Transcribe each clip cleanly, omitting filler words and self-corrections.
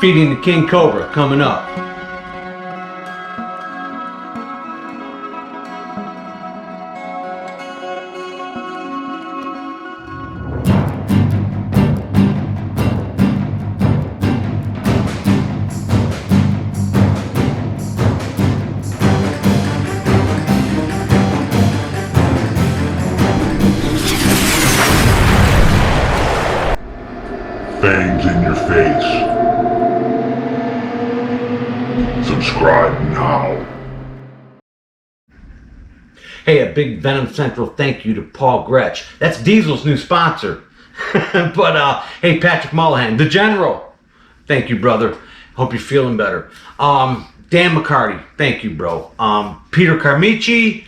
Feeding the King Cobra coming up. Fangs in your face. Subscribe now. Hey, a big Venom Central thank you to Paul Gretsch. That's Diesel's new sponsor. But hey, Patrick Mullahan, the General. Thank you, brother. Hope you're feeling better. Dan McCarty, thank you, bro. Peter Carmichi,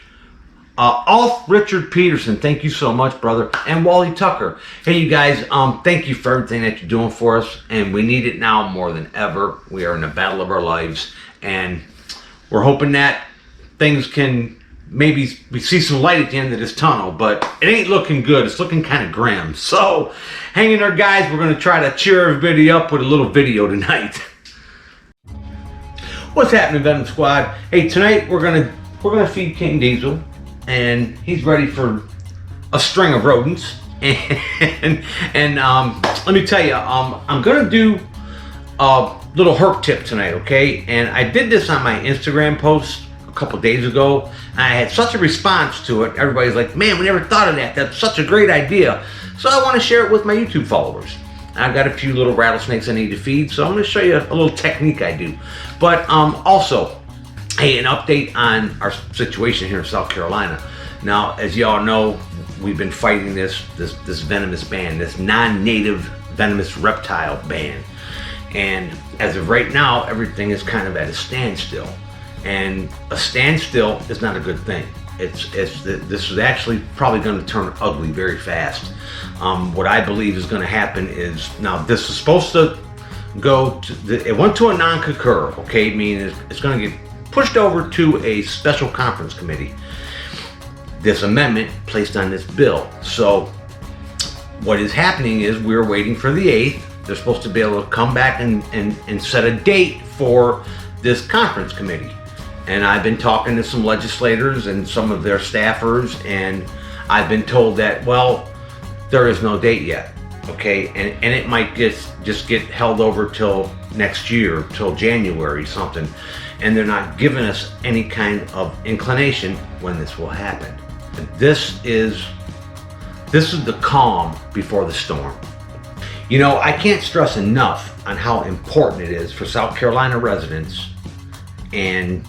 Alf Richard Peterson, thank you so much, brother. And Wally Tucker. Hey, you guys, thank you for everything that you're doing for us. And we need it now more than ever. We are in the battle of our lives. And we're hoping that things can, maybe we see some light at the end of this tunnel, but it ain't looking good. It's looking kind of grim. So hang in there, guys. We're going to try to cheer everybody up with a little video tonight. What's happening, Venom Squad? Hey, tonight we're gonna feed King Diesel, and he's ready for a string of rodents. And let me tell you, I'm gonna do a little herp tip tonight, okay? And I did this on my Instagram post a couple days ago, and I had such a response to it. Everybody's like, man, we never thought of that. That's such a great idea. So I want to share it with my YouTube followers. I've got a few little rattlesnakes I need to feed, so I'm going to show you a little technique I do. But also, hey, an update on our situation here in South Carolina. Now, as you all know, we've been fighting this venomous ban, this non-native venomous reptile ban. And as of right now, everything is kind of at a standstill. And a standstill is not a good thing. This is actually probably going to turn ugly very fast. What I believe is going to happen is, now this is supposed to go to, it went to a non-concur, okay, meaning it's going to get pushed over to a special conference committee. This amendment placed on this bill. So what is happening is we're waiting for the 8th. They're supposed to be able to come back and set a date for this conference committee. And I've been talking to some legislators and some of their staffers, and I've been told that, well, there is no date yet, okay? And it might just get held over till next year, till January something. And they're not giving us any kind of inclination when this will happen. And this is the calm before the storm. You know, I can't stress enough on how important it is for South Carolina residents and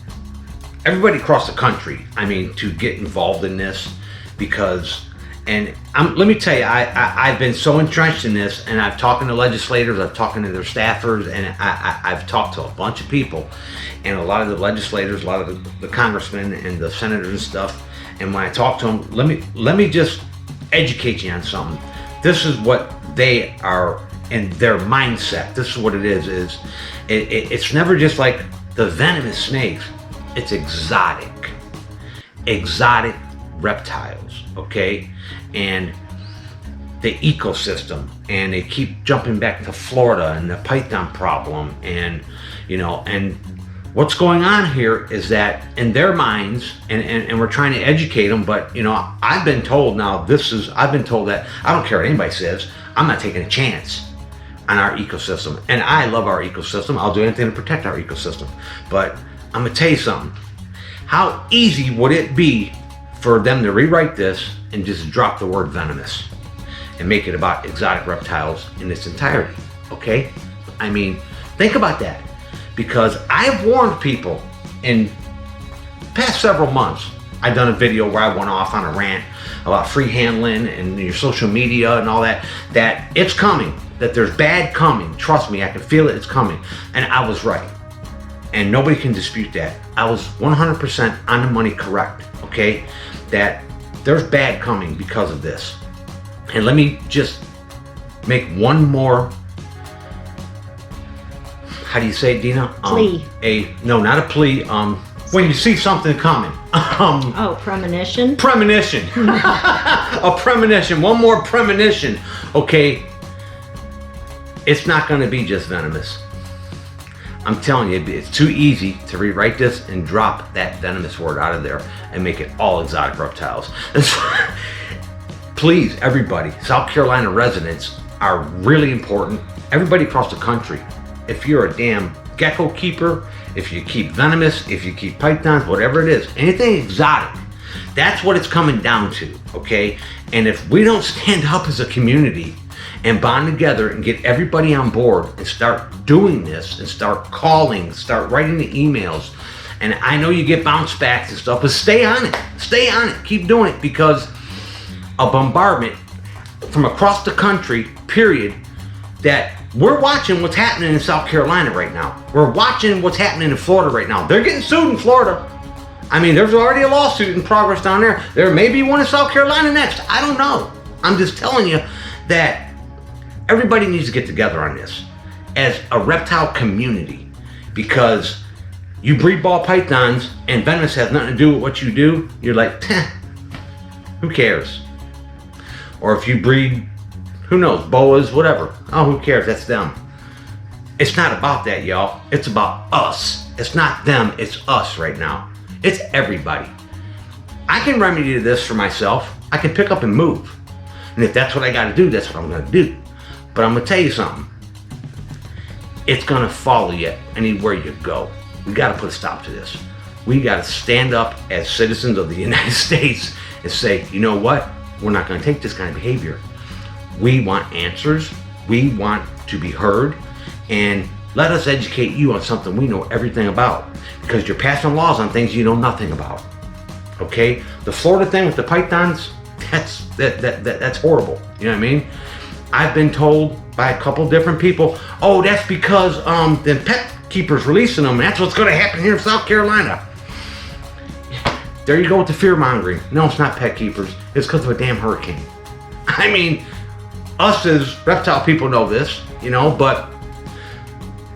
everybody across the country, I mean, to get involved in this, because, and let me tell you, I've been so entrenched in this, and I've talked to legislators, I've talked to their staffers, and I've talked to a bunch of people, and a lot of the legislators, a lot of the congressmen and the senators and stuff. And when I talk to them, let me just educate you on something. This is what they are in their mindset. This is what it is it's never just like the venomous snakes. It's exotic reptiles, okay? And the ecosystem, and they keep jumping back to Florida and the python problem, and you know, and what's going on here is that in their minds, and we're trying to educate them, but you know, I've been told that I don't care what anybody says, I'm not taking a chance on our ecosystem. And I love our ecosystem. I'll do anything to protect our ecosystem. But I'm gonna tell you something. How easy would it be for them to rewrite this and just drop the word venomous and make it about exotic reptiles in its entirety, okay? I mean, think about that. Because I've warned people in the past several months. I've done a video where I went off on a rant about free handling and your social media and all that, that it's coming, that there's bad coming. Trust me, I can feel it, it's coming. And I was right. And nobody can dispute that. I was 100% on the money correct, okay? That there's bad coming because of this. And let me just make one more, how do you say it, Dina? Plea. No, not a plea. When you see something coming. Premonition? Premonition. A premonition. One more premonition. Okay. It's not going to be just venomous. I'm telling you, it's too easy to rewrite this and drop that venomous word out of there and make it all exotic reptiles. Please, everybody, South Carolina residents are really important. Everybody across the country, if you're a damn gecko keeper, if you keep venomous, if you keep pythons, whatever it is, anything exotic, that's what it's coming down to, okay? And if we don't stand up as a community and bond together and get everybody on board and start doing this and start calling, start writing the emails, and I know you get bounce backs and stuff, but stay on it, keep doing it, because a bombardment from across the country, period, that we're watching what's happening in South Carolina right now. We're watching what's happening in Florida right now. They're getting sued in Florida. I mean, there's already a lawsuit in progress down there. There may be one in South Carolina next. I don't know. I'm just telling you that everybody needs to get together on this as a reptile community, because you breed ball pythons and venomous has nothing to do with what you do. You're like, who cares? Or if you breed, who knows, boas, whatever. Oh, who cares? That's them. It's not about that, y'all. It's about us. It's not them. It's us right now. It's everybody. I can remedy this for myself. I can pick up and move. And if that's what I got to do, that's what I'm going to do. But I'm going to tell you something. It's going to follow you anywhere you go. We got to put a stop to this. We got to stand up as citizens of the United States and say, you know what? We're not going to take this kind of behavior. We want answers. We want to be heard. And let us educate you on something we know everything about, because you're passing laws on things you know nothing about. Okay? The Florida thing with the pythons, that's horrible. You know what I mean? I've been told by a couple different people, oh, that's because the pet keepers releasing them. That's what's going to happen here in South Carolina. There you go with the fear mongering. No, it's not pet keepers. It's because of a damn hurricane. I mean, us as reptile people know this, you know, but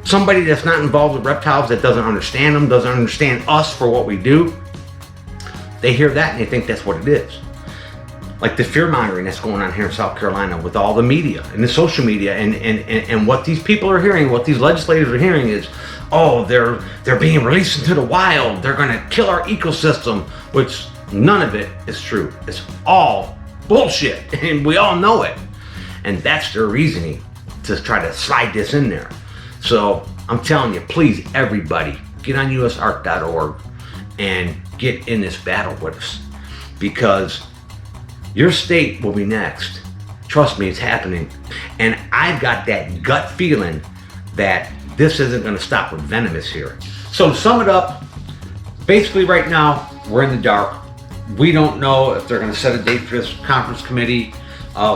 somebody that's not involved with reptiles, that doesn't understand them, doesn't understand us for what we do, they hear that and they think that's what it is. Like the fear mongering that's going on here in South Carolina with all the media and the social media, and what these people are hearing, what these legislators are hearing is, oh, they're being released into the wild, they're going to kill our ecosystem, which none of it is true. It's all bullshit, and we all know it. And that's their reasoning to try to slide this in there. So I'm telling you, please, everybody, get on usark.org and get in this battle with us, because your state will be next. Trust me, it's happening. And I've got that gut feeling that this isn't going to stop with venomous here. So to sum it up, basically right now, we're in the dark. We don't know if they're going to set a date for this conference committee.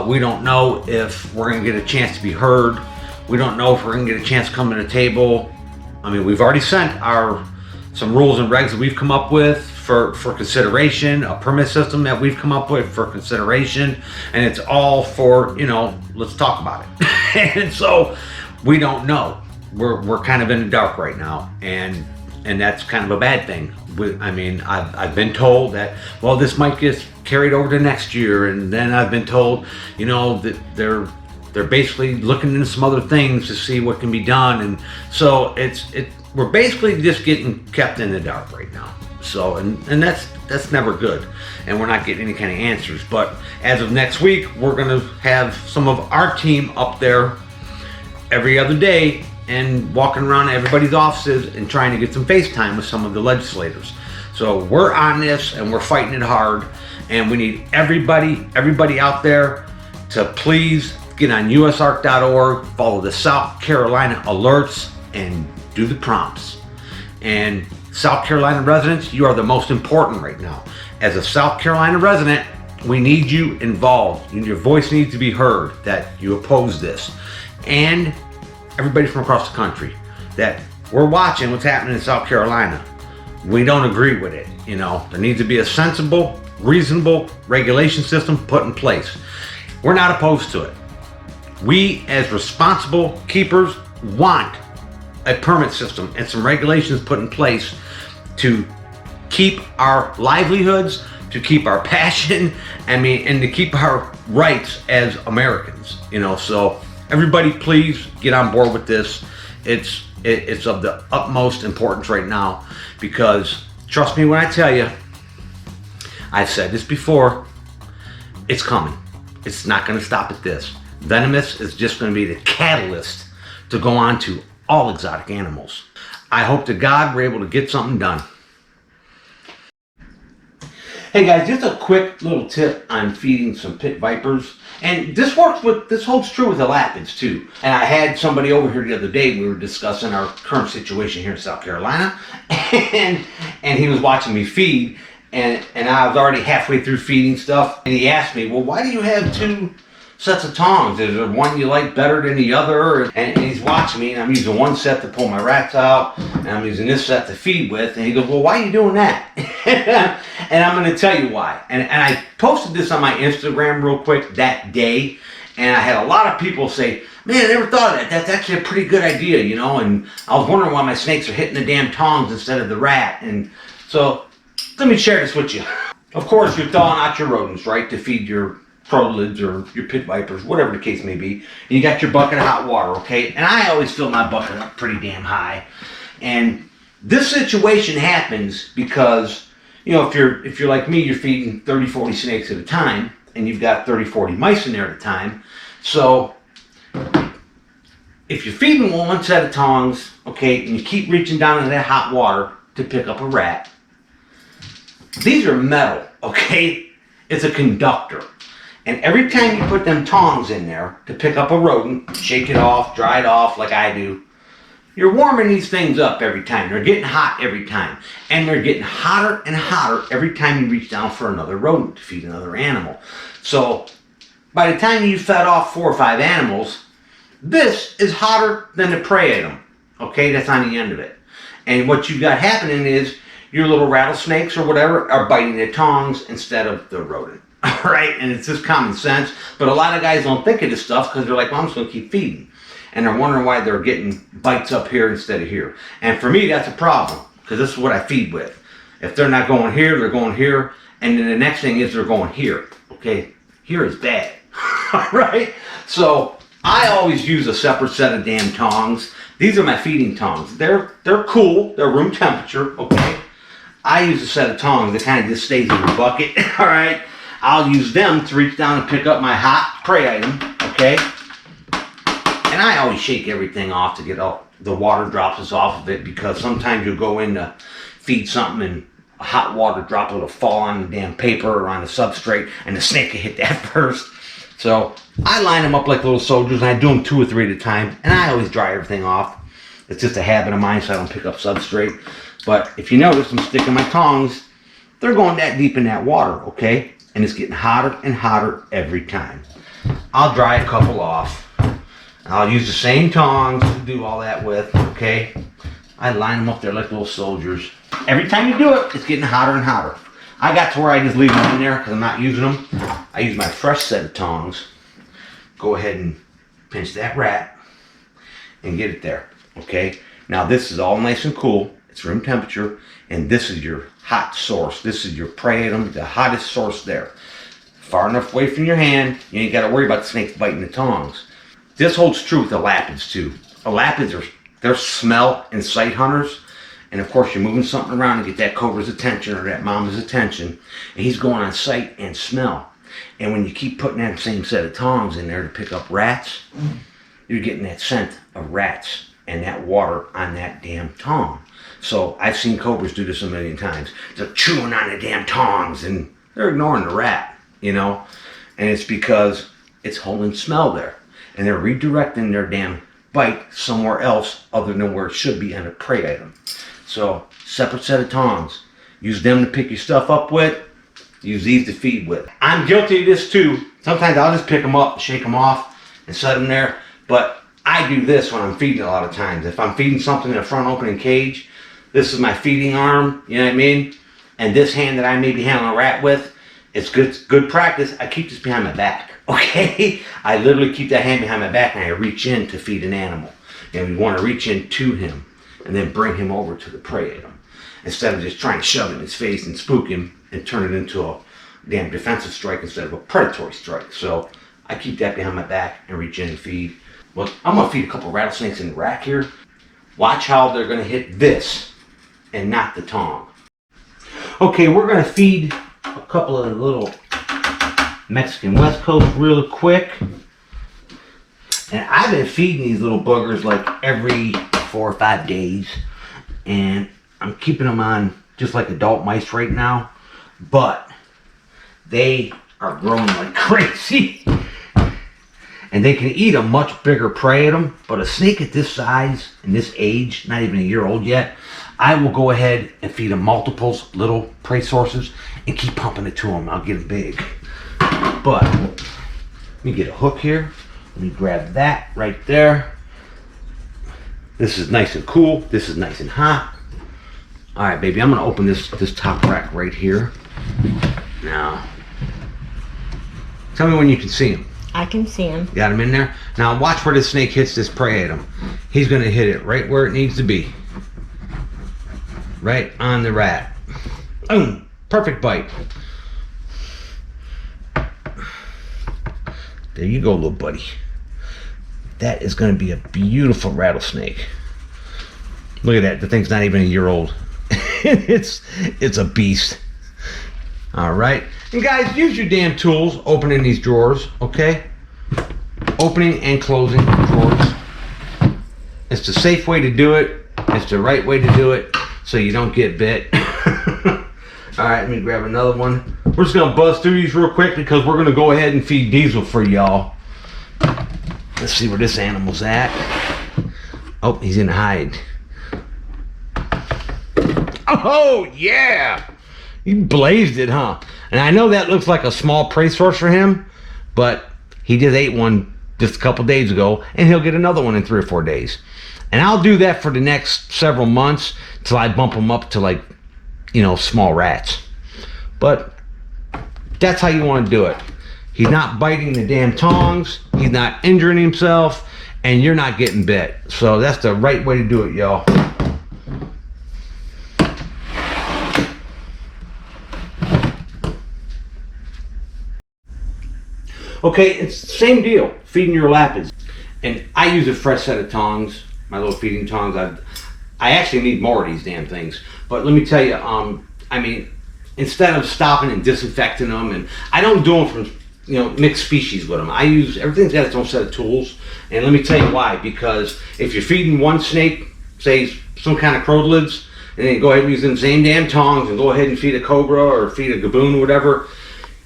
We don't know if we're going to get a chance to be heard. We don't know if we're going to get a chance to come to the table. I mean, we've already sent some rules and regs that we've come up with for consideration, a permit system that we've come up with for consideration, and it's all for, you know, let's talk about it. And so we don't know. We're kind of in the dark right now, and that's kind of a bad thing. I mean, I've been told that, well, this might get carried over to next year, and then I've been told, you know, that they're basically looking into some other things to see what can be done, and so we're basically just getting kept in the dark right now. So, and that's never good, and we're not getting any kind of answers. But as of next week, we're gonna have some of our team up there every other day and walking around everybody's offices and trying to get some FaceTime with some of the legislators. So we're on this and we're fighting it hard, and we need everybody out there to please get on usark.org, follow the South Carolina alerts, and do the prompts. And South Carolina residents, you are the most important right now. As a South Carolina resident, we need you involved. Your voice needs to be heard that you oppose this. And everybody from across the country, that we're watching what's happening in South Carolina. We don't agree with it. You know, there needs to be a sensible, reasonable regulation system put in place. We're not opposed to it. We, as responsible keepers, want a permit system and some regulations put in place to keep our livelihoods, to keep our passion, and to keep our rights as Americans. You know, so everybody please get on board with this it's of the utmost importance right now, because trust me when I tell you, I've said this before, it's coming. It's not going to stop at this. Venomous is just going to be the catalyst to go on to all exotic animals. I hope to God we're able to get something done. Hey guys, just a quick little tip on feeding some pit vipers. And this holds true with Elapids too. And I had somebody over here the other day, we were discussing our current situation here in South Carolina. And he was watching me feed, and I was already halfway through feeding stuff. And he asked me, well, why do you have two sets of tongs? Is there one you like better than the other? And he's watching me, and I'm using one set to pull my rats out, and I'm using this set to feed with. And he goes, well, why are you doing that? And I'm going to tell you why. And I posted this on my Instagram real quick that day, and I had a lot of people say, man, I never thought of that. That's actually a pretty good idea, you know. And I was wondering why my snakes are hitting the damn tongs instead of the rat. And so let me share this with you. Of course, you're thawing out your rodents, right, to feed your crotalids or your pit vipers, whatever the case may be. And you got your bucket of hot water, okay? And I always fill my bucket up pretty damn high. And this situation happens because, you know, if you're like me, you're feeding 30, 40 snakes at a time, and you've got 30, 40 mice in there at a time. So if you're feeding one set of tongs, okay, and you keep reaching down into that hot water to pick up a rat, these are metal, okay? It's a conductor. And every time you put them tongs in there to pick up a rodent, shake it off, dry it off like I do, you're warming these things up every time. They're getting hot every time. And they're getting hotter and hotter every time you reach down for another rodent to feed another animal. So by the time you fed off 4 or 5 animals, this is hotter than the prey item. Okay, that's on the end of it. And what you've got happening is your little rattlesnakes or whatever are biting the tongs instead of the rodent. All right, and it's just common sense, but a lot of guys don't think of this stuff because they're like, well, I'm just going to keep feeding. And they're wondering why they're getting bites up here instead of here. And for me, that's a problem, because this is what I feed with. If they're not going here, they're going here, and then the next thing is they're going here. Okay, here is bad. All right, so I always use a separate set of damn tongs. These are my feeding tongs. They're cool, they're room temperature, okay? I use a set of tongs that kind of just stays in the bucket, all right? I'll use them to reach down and pick up my hot prey item, okay? And I always shake everything off to get all the water droplets off of it, because sometimes you'll go in to feed something and a hot water droplet will fall on the damn paper or on the substrate, and the snake will hit that first. So I line them up like little soldiers, and I do them 2 or 3 at a time, and I always dry everything off. It's just a habit of mine so I don't pick up substrate. But if you notice, I'm sticking my tongs, they're going that deep in that water, okay? And it's getting hotter and hotter every time. I'll dry a couple off. I'll use the same tongs to do all that with, okay? I line them up there like little soldiers. Every time you do it, it's getting hotter and hotter. I got to where I just leave them in there because I'm not using them. I use my fresh set of tongs. Go ahead and pinch that rat and get it there, okay? Now this is all nice and cool. It's room temperature, and this is your hot source. This is your prey item, the hottest source there. Far enough away from your hand, you ain't got to worry about the snakes biting the tongs. This holds true with Elapids too. Elapids they're smell and sight hunters, and of course you're moving something around to get that cobra's attention or that mama's attention, and he's going on sight and smell. And when you keep putting that same set of tongs in there to pick up rats, you're getting that scent of rats and that water on that damn tong. So I've seen cobras do this a million times. They're chewing on the damn tongs and they're ignoring the rat, you know? And it's because it's holding smell there. And they're redirecting their damn bite somewhere else other than where it should be on a prey item. So separate set of tongs. Use them to pick your stuff up with. Use these to feed with. I'm guilty of this too. Sometimes I'll just pick them up, shake them off, and set them there. But I do this when I'm feeding a lot of times. If I'm feeding something in a front opening cage, this is my feeding arm, you know what I mean? And this hand that I may be handling a rat with, it's good practice. I keep this behind my back, okay? I literally keep that hand behind my back and I reach in to feed an animal. And we want to reach in to him and then bring him over to the prey item, instead of just trying to shove it in his face and spook him and turn it into a damn defensive strike instead of a predatory strike. So I keep that behind my back and reach in and feed. Well, I'm gonna feed a couple rattlesnakes in the rack here. Watch how they're going to hit this and not the tong. Okay, we're going to feed a couple of little Mexican West Coast real quick. And I've been feeding these little buggers like every 4 or 5 days. And I'm keeping them on just like adult mice right now. But they are growing like crazy. And they can eat a much bigger prey at them. But a snake at this size and this age, not even a year old yet, I will go ahead and feed them multiples, little prey sources, and keep pumping it to them. I'll get them big. But let me get a hook here. Let me grab that right there. This is nice and cool. This is nice and hot. All right, baby, I'm gonna open this top rack right here. Now, tell me when you can see him. I can see him. Got him in there? Now watch where the snake hits this prey at him. He's gonna hit it right where it needs to be. Right on the rat. Boom, perfect bite. There you go, little buddy. That is going to be a beautiful rattlesnake. Look at that. The thing's not even a year old. it's a beast. All right. And guys, use your damn tools opening these drawers, okay? Opening and closing drawers. It's the safe way to do it. It's the right way to do it so you don't get bit. All right, let me grab another one. We're just going to buzz through these real quick because we're going to go ahead and feed Diesel for y'all. Let's see where this animal's at. Oh, he's in hide. Oh, yeah! He blazed it, huh? And I know that looks like a small prey source for him, but he just ate one just a couple days ago, and he'll get another one in 3 or 4 days. And I'll do that for the next several months till I bump him up to, like, you know, small rats. But that's how you want to do it. He's not biting the damn tongs, he's not injuring himself, and you're not getting bit. So that's the right way to do it, y'all. Okay, it's the same deal, feeding your Elapids. And I use a fresh set of tongs, my little feeding tongs. I actually need more of these damn things. But let me tell you, I mean, instead of stopping and disinfecting them, and I don't do them from, you know, mixed species with them. I use, everything's got its own set of tools. And let me tell you why. Because if you're feeding one snake, say some kind of crotalids, and then you go ahead and use them same damn tongs and go ahead and feed a cobra or feed a gaboon or whatever,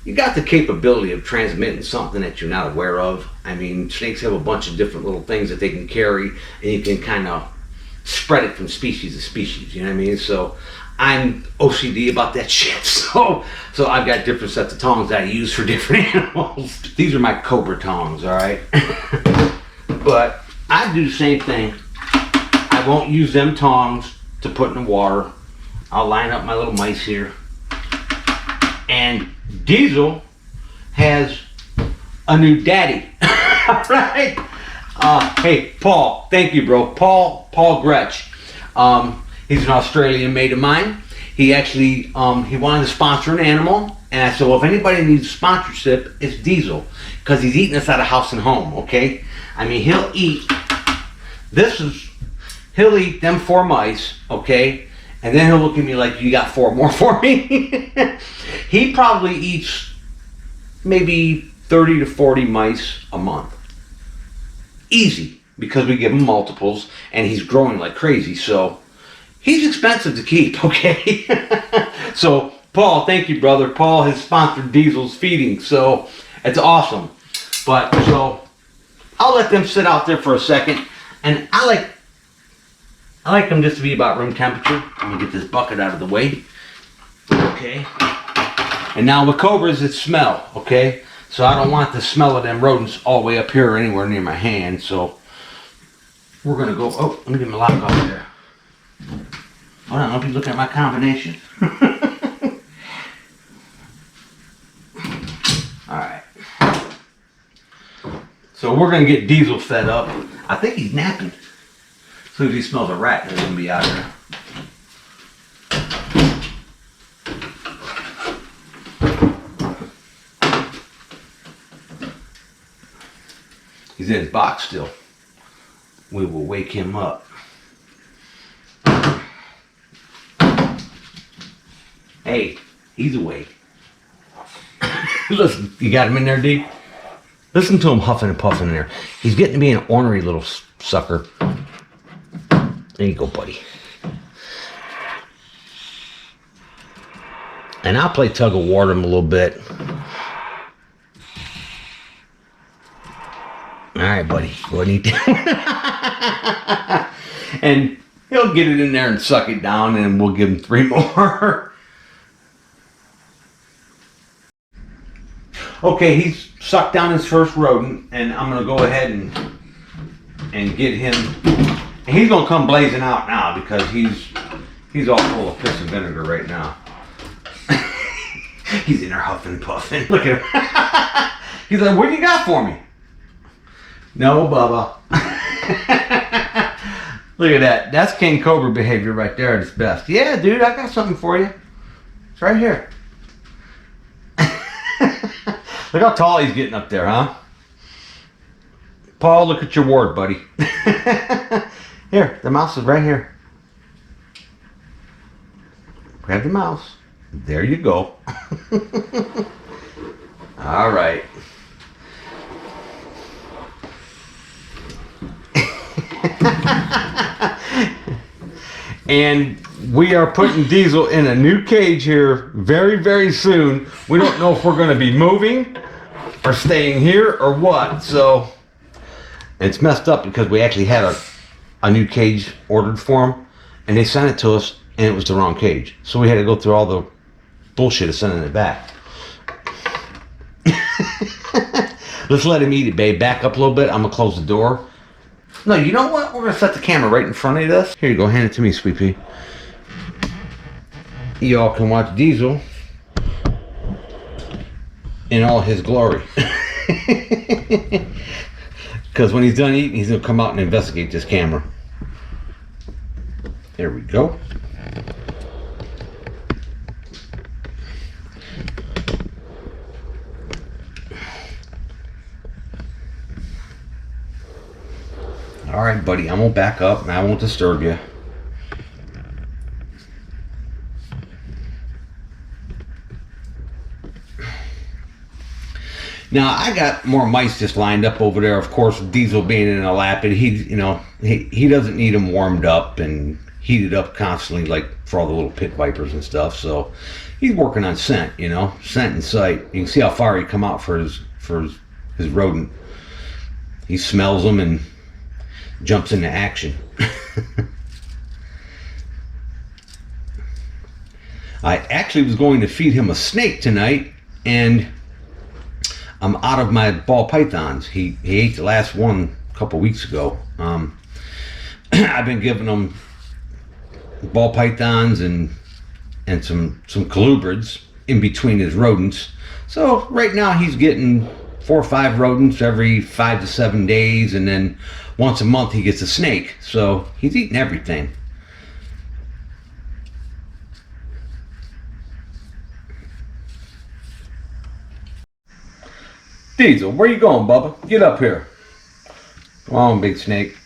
you got the capability of transmitting something that you're not aware of. I mean, snakes have a bunch of different little things that they can carry, and you can kind of spread it from species to species, you know what I mean? So I'm OCD about that shit. So I've got different sets of tongs that I use for different animals. These are my Cobra tongs, all right? But I do the same thing. I won't use them tongs to put in the water. I'll line up my little mice here. And Diesel has a new daddy, right? Hey, Paul, thank you, bro. Paul Gretsch. He's an Australian mate of mine. He actually, he wanted to sponsor an animal. And I said, well, if anybody needs sponsorship, it's Diesel. Because he's eating us out of house and home, okay? I mean, he'll eat them 4 mice, okay? And then he'll look at me like, you got 4 more for me? He probably eats maybe 30 to 40 mice a month. Easy, because we give him multiples, and he's growing like crazy, so he's expensive to keep, okay? So, Paul, thank you, brother. Paul has sponsored Diesel's feeding, so it's awesome. But, so, I'll let them sit out there for a second, and I like them just to be about room temperature. Let me get this bucket out of the way. Okay. And now with cobras, it's smell, okay? So I don't want the smell of them rodents all the way up here or anywhere near my hand. So we're gonna go, oh, let me get my lock off there. Hold on, I'll be looking at my combination. Alright. So we're gonna get Diesel fed up. I think he's napping. As soon as he smells a rat, he's gonna be out here. He's in his box still. We will wake him up. Hey, he's awake. Listen, you got him in there, D? Listen to him huffing and puffing in there. He's getting to be an ornery little sucker. There you go, buddy. And I'll play tug of war him a little bit. All right, buddy. Go ahead and eat that. And he'll get it in there and suck it down, and we'll give him 3 more. Okay, he's sucked down his first rodent, and I'm gonna go ahead and get him. And he's gonna come blazing out now because he's all full of piss and vinegar right now. He's in there huffing and puffing. Look at him. He's like, "What do you got for me?" No, Bubba. Look at that. That's King Cobra behavior right there at its best. Yeah, dude, I got something for you. It's right here. Look how tall he's getting up there, huh? Paul, look at your ward, buddy. Here, the mouse is right here. Grab the mouse. There you go. All right. And we are putting Diesel in a new cage here very, very soon. We don't know if we're going to be moving or staying here or what. So it's messed up because we actually had a new cage ordered for him, and they sent it to us, and it was the wrong cage. So we had to go through all the bullshit of sending it back. Let's let him eat it, babe. Back up a little bit. I'm going to close the door. No, you know what? We're going to set the camera right in front of this. Here you go. Hand it to me, sweet pea. Y'all can watch Diesel in all his glory. Because when he's done eating, he's going to come out and investigate this camera. There we go. All right, buddy, I'm going to back up and I won't disturb you. Now, I got more mice just lined up over there. Of course, Diesel being in a Elapid, he doesn't need them warmed up and heated up constantly like for all the little pit vipers and stuff. So he's working on scent, scent and sight. You can see how far he come out for his rodent. He smells them and jumps into action. I actually was going to feed him a snake tonight, and I'm out of my ball pythons. He ate the last one a couple weeks ago. I've been giving him ball pythons and some colubrids in between his rodents. So right now he's getting 4 or 5 rodents every 5 to 7 days, and then once a month he gets a snake. So he's eating everything. Diesel, where you going, Bubba? Get up here. Come on, big snake.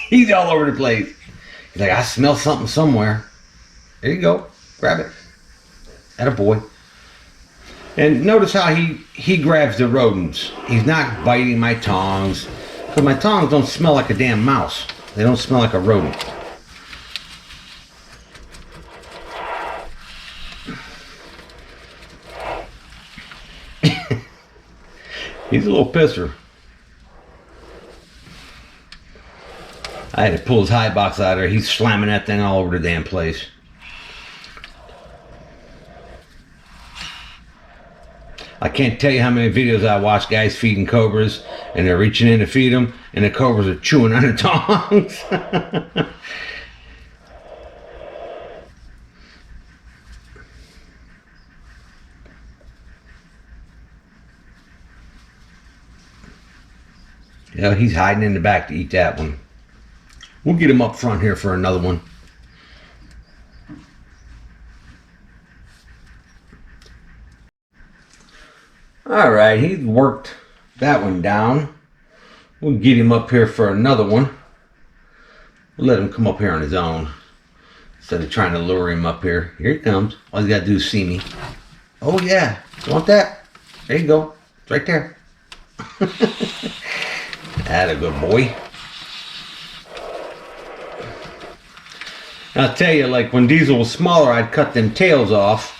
He's all over the place. He's like, I smell something somewhere. There you go. Grab it. Attaboy. And notice how he grabs the rodents. He's not biting my tongs, because my tongs don't smell like a damn mouse. They don't smell like a rodent. He's a little pisser. I had to pull his high box out of there. He's slamming that thing all over the damn place. I can't tell you how many videos I watch guys feeding cobras, and they're reaching in to feed them, and the cobras are chewing on their tongues. Yeah, he's hiding in the back to eat that one. We'll get him up front here for another one. All right, he's worked that one down. We'll get him up here for another one. We'll let him come up here on his own. Instead of trying to lure him up here. Here he comes. All he's got to do is see me. Oh yeah, you want that? There you go. It's right there. That a good boy. And I'll tell you, like when Diesel was smaller, I'd cut them tails off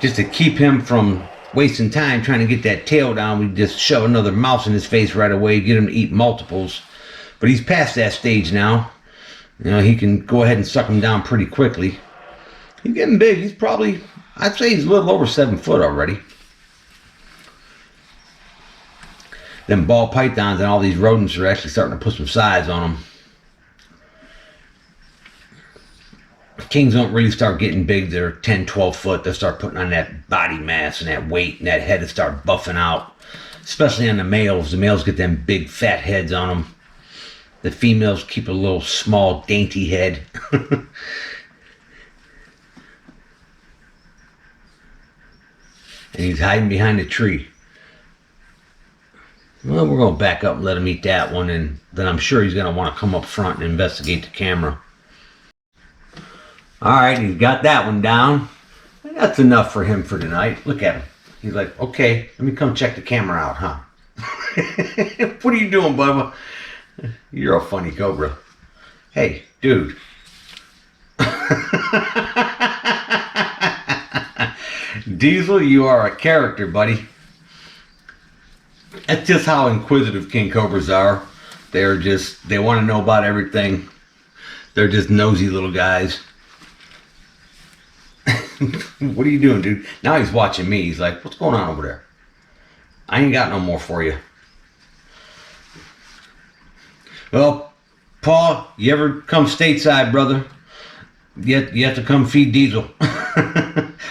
just to keep him from wasting time trying to get that tail down. We'd just shove another mouse in his face right away, get him to eat multiples. But he's past that stage now. You know, he can go ahead and suck them down pretty quickly. He's getting big. He's probably, I'd say he's a little over 7 foot already. Them ball pythons and all these rodents are actually starting to put some size on them. Kings don't really start getting big. They're 10, 12 foot. They'll start putting on that body mass and that weight, and that head will start buffing out. Especially on the males. The males get them big fat heads on them. The females keep a little small dainty head. And he's hiding behind a tree. Well, we're going to back up and let him eat that one, and then I'm sure he's going to want to come up front and investigate the camera. Alright, he's got that one down. That's enough for him for tonight. Look at him. He's like, okay, let me come check the camera out, huh? What are you doing, Bubba? You're a funny cobra. Hey, dude. Diesel, you are a character, buddy. That's just how inquisitive king cobras are. They want to know about everything. They're just nosy little guys. What are you doing, dude? Now he's watching me. He's like, what's going on over there? I ain't got no more for you. Well, Paul, you ever come stateside, brother? You have to come feed Diesel.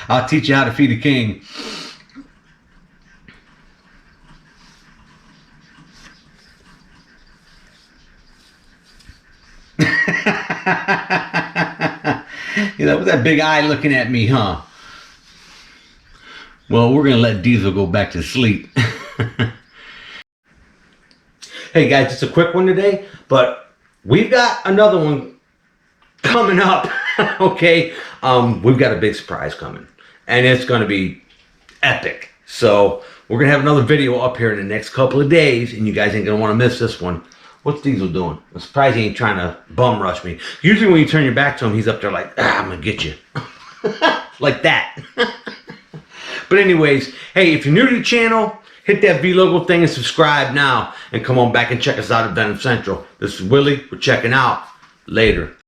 I'll teach you how to feed a king. You know, with that big eye looking at me, huh? Well, we're going to let Diesel go back to sleep. Hey guys, just a quick one today, but we've got another one coming up. Okay, we've got a big surprise coming, and it's going to be epic. So we're going to have another video up here in the next couple of days, and you guys ain't going to want to miss this one. What's Diesel doing? I'm surprised he ain't trying to bum rush me. Usually when you turn your back to him, he's up there like, I'm going to get you. Like that. But anyways, hey, if you're new to the channel, hit that V logo thing and subscribe now. And come on back and check us out at Venom Central. This is Willie. We're checking out. Later.